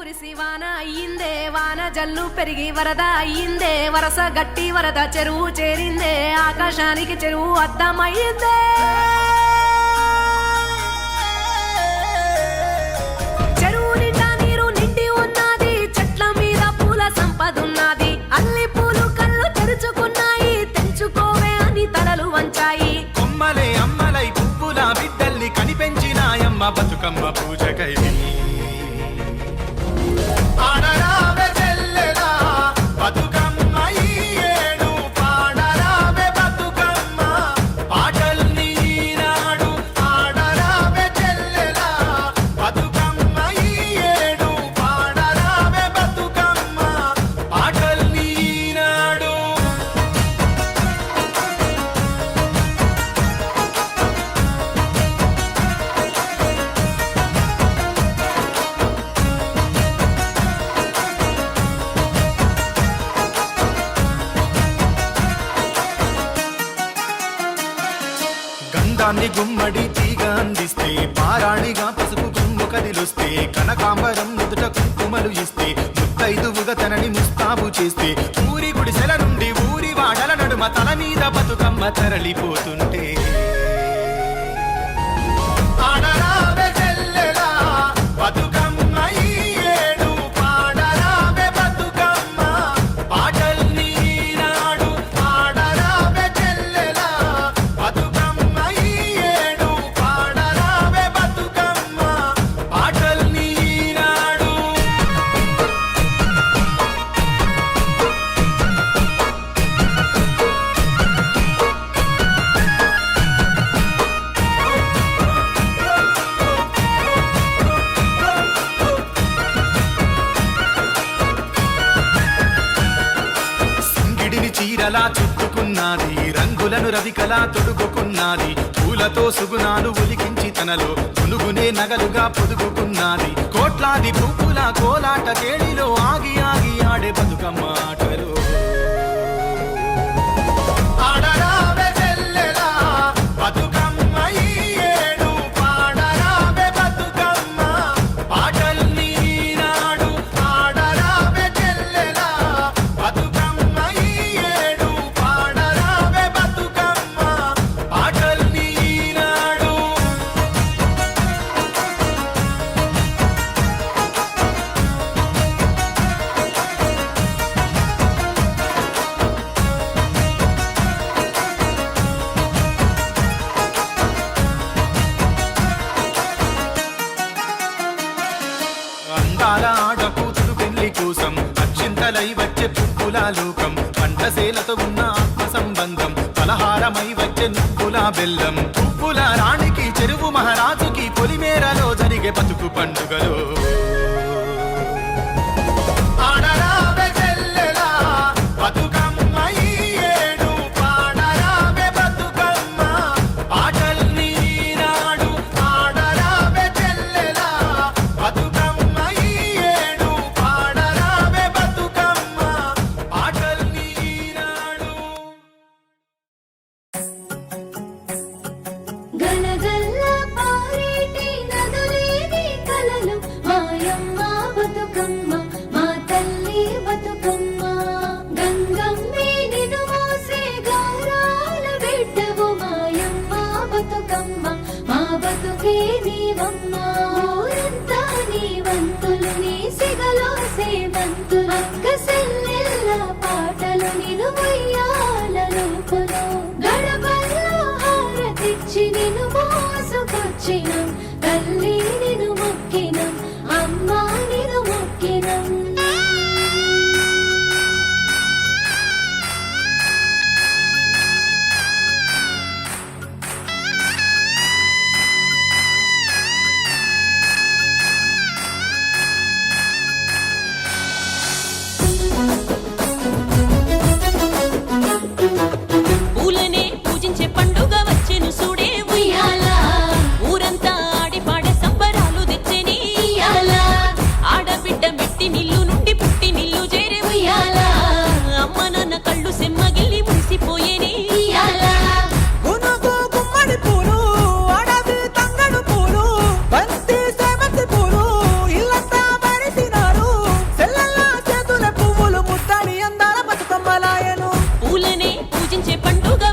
కురిసి వాన అయ్యిందే, వాన జల్లు పెరిగి వరద అయ్యిందే, వరస గట్టి వరద చెరువు చేరిందే, ఆకాశానికి చెరువు అద్దమయ్యిందే. చెరువు నిండా నీరు నిండి ఉన్నది, చెట్ల మీద పూల సంపదున్నది, అల్లి పూలు కళ్ళు తెరుచుకున్నాయి, తెంచుకోవే అని తలలు వంచాయి. కొమ్మలే అమ్మలై పువ్వుల బిడ్డల్ని కనిపెంచినాయమ్మ బతుకమ్మ పూజకై. ఆడరావే చెల్లెలా బతుకమ్మ ఈయేడు, పాడరావే బతుకమ్మ పాటల్ని ఈనాడు. ఆడరావే చెల్లెలా బతుకమ్మ ఈయేడు, పాడరావే బతుకమ్మ పాటల్ని ఈనాడు. గంధాన్ని గుమ్మడి తీగ అందిస్తే, పారాణిగా పసుపు కొమ్ము కదిలొస్తే, కనకాంబరం నుదుట కుంకుమలు ఇస్తే, ముత్తైదువుగా తనని ముస్తాబు చేస్తే, ఊరి గుడిసెల నుండి ఊరి వాడల నడుమ తల మీద బతుకమ్మ తరలిపోతుంటే. ఆడరావే చెల్లెలా బతుకమ్మ ఈయేడు, పాడరావే బతుకమ్మ పాటల్ని ఈనాడు. ఆడరావే చెల్లెలా బతుకమ్మ ఈయేడు, పాడరావే బతుకమ్మ పాటల్ని ఈనాడు. సింగిడిని చీరలా చుట్టుకున్నది, రంగులను రవికలా తొడుగుకున్నది, పూలతో సుగుణాలు ఒలికించి తనలో పునుగునే నగలుగా పొదుగుకున్నది. కోట్లాది పువ్వుల కోలాట కేళిలో ఆగి ఆగి ఆడే బతుకమ్మ ఆటలు. ఆడరావే చెల్లెలా బతుకమ్మ ఈయేడు, పాడరావే బతుకమ్మ పాటల్ని ఈనాడు. ఆడరావే చెల్లెలా బతుకమ్మ ఈయేడు, పాడరావే బతుకమ్మ పాటల్ని ఈనాడు. అందాల ఆడకూతురు పెళ్లి కోసం అచ్చింతలై వచ్చే పువ్వుల లోకం, పంటసేలతో ఉన్న ఆత్మ సంబంధం, పలహారమై వచ్చే నువ్వుల బెల్లం, పువ్వుల రాణికి చెరువు మహారాజుకి పొలిమేరలో జరిగే బతుకు పండుగలో. ఆడరావే చెల్లెలా బతుకమ్మ ఈయేడు, పాడరావే బతుకమ్మ పాటల్ని ఈనాడు. ఆడరావే చెల్లెలా బతుకమ్మ ఈయేడు, పాడరావే బతుకమ్మ పాటల్ని ఈనాడు. గలగల్ల పారేటి నదులేని కలలు మాయమ్మ బతుకమ్మ, మా తల్లి బతుకమ్మ. గంగమ్మే నిన్ను మోసే గౌరాల బిడ్డవు మాయమ్మ బతుకమ్మ, మా బతుకే నీవమ్మ. ఊరంతా నీ వంతులు, నీ సిగలో సేవంతులు, అక్క సెల్లెల్ల పాటలు నిన్ను ఉయ్యాల రూపులు. గడపల్లో హారతిచ్చి నిన్ను మోసుకొచ్చినం, తల్లి నిన్ను మొక్కినం, అమ్మ నిన్ను మొక్కినం. పూలనే పూజించే పండుగ